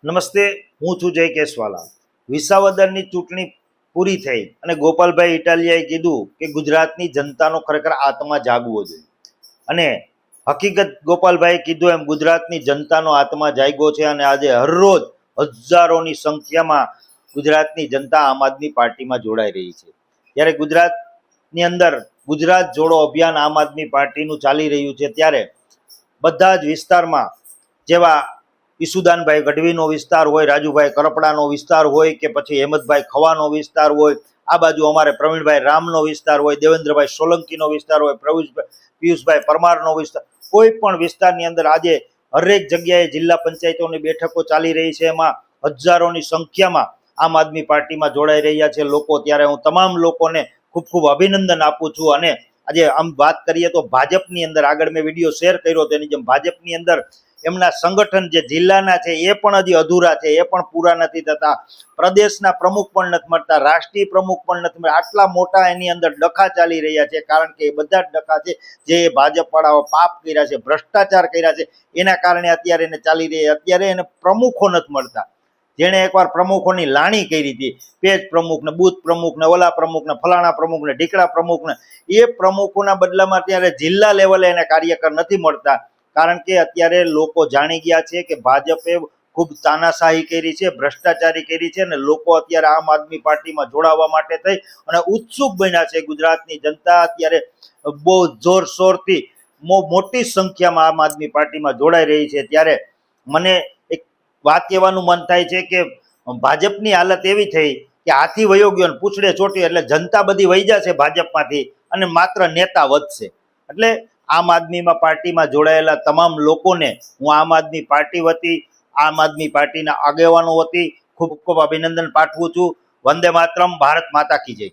નમસ્તે, હું છું જય કેશવાલા. વિસાવદરની ચૂંટણી પૂરી થઈ અને ગોપાલભાઈ ઇટાલિયાએ કીધું કે ગુજરાતની જનતાનો ખરેખર આત્મા જાગવો જોઈએ. અને હકીકત ગોપાલભાઈએ કીધું એમ ગુજરાતની જનતાનો આત્મા જાગ્યો છે અને આજે હરરોજ હજારોની સંખ્યામાં ગુજરાતની જનતા આમ આદમી પાર્ટીમાં જોડાઈ રહી છે. ત્યારે ગુજરાતની અંદર ગુજરાત જોડો અભિયાન આમ આદમી પાર્ટીનું ચાલી રહ્યું છે. ત્યારે બધા જ વિસ્તારમાં જેવા ઈસુદાનભાઈ ગઢવીનો વિસ્તાર હોય, રાજુભાઈ કરપડાનો વિસ્તાર હોય કે પછી હેમંતભાઈ ખવાનો વિસ્તાર હોય, આ બાજુ અમારે પ્રવીણભાઈ રામનો વિસ્તાર હોય, દેવેન્દ્રભાઈ સોલંકીનો વિસ્તાર હોય, પિયુષભાઈ પરમારનો વિસ્તાર, કોઈ પણ વિસ્તારની અંદર આજે હરેક જગ્યાએ જિલ્લા પંચાયતોની બેઠકો ચાલી રહી છે. એમાં હજારોની સંખ્યામાં આમ આદમી પાર્ટીમાં જોડાઈ રહ્યા છે લોકો. ત્યારે હું તમામ લોકોને ખૂબ ખૂબ અભિનંદન આપું છું. અને આજે આમ વાત કરીએ તો ભાજપની અંદર આગળ મેં વિડીયો શેર કર્યો તેની જેમ ભાજપની અંદર એમના સંગઠન જે જિલ્લાના છે એ પણ હજી અધૂરા છે, એ પણ પૂરા નથી થતા. પ્રદેશના પ્રમુખ પણ નથી મળતા, રાષ્ટ્રીય પ્રમુખ પણ નથી મળતા. આટલા મોટા એની અંદર ડખા ચાલી રહ્યા છે, કારણ કે એ બધા જ ડખા છે જે ભાજપવાળાઓ પાપ કર્યા છે, ભ્રષ્ટાચાર કર્યા છે, એના કારણે અત્યારે એને ચાલી રહ્યા. અત્યારે એને પ્રમુખો નથી મળતા. જેણે એકવાર પ્રમુખોની લાણી કરી હતી, પેજ પ્રમુખ ને બૂથ પ્રમુખ ને ઓલા પ્રમુખ ને ફલાણા પ્રમુખ ને ઢીકડા પ્રમુખ ને, એ પ્રમુખોના બદલામાં અત્યારે જિલ્લા લેવલે એને કાર્યકર નથી મળતા. કારણ કે અત્યારે લોકો જાણી ગયા છે કે ભાજપે ખૂબ તાનાશાહી કરી છે, ભ્રષ્ટાચારી કરી છે, અને લોકો અત્યારે આમ આદમી પાર્ટીમાં જોડાવા માટે થઈ અને ઉત્સુક બન્યા છે. ગુજરાતની જનતા અત્યારે બહુ જોરશોરથી મોટી સંખ્યામાં આમ આદમી પાર્ટીમાં જોડાઈ રહી છે. ત્યારે મને એક વાત કહેવાનું મન થાય છે કે ભાજપની હાલત એવી થઈ કે હાથી વયો ગયો ને પૂછડે ચોટ્યો, એટલે જનતા બધી વહી જશે ભાજપમાંથી અને માત્ર નેતા વધશે. એટલે આમ આદમીમાં પાર્ટીમાં જોડાયેલા તમામ લોકોને હું આમ આદમી પાર્ટી વતી, આમ આદમી પાર્ટીના આગેવાનો વતી ખૂબ ખૂબ અભિનંદન પાઠવું છું. વંદે માતરમ. ભારત માતા કી જય.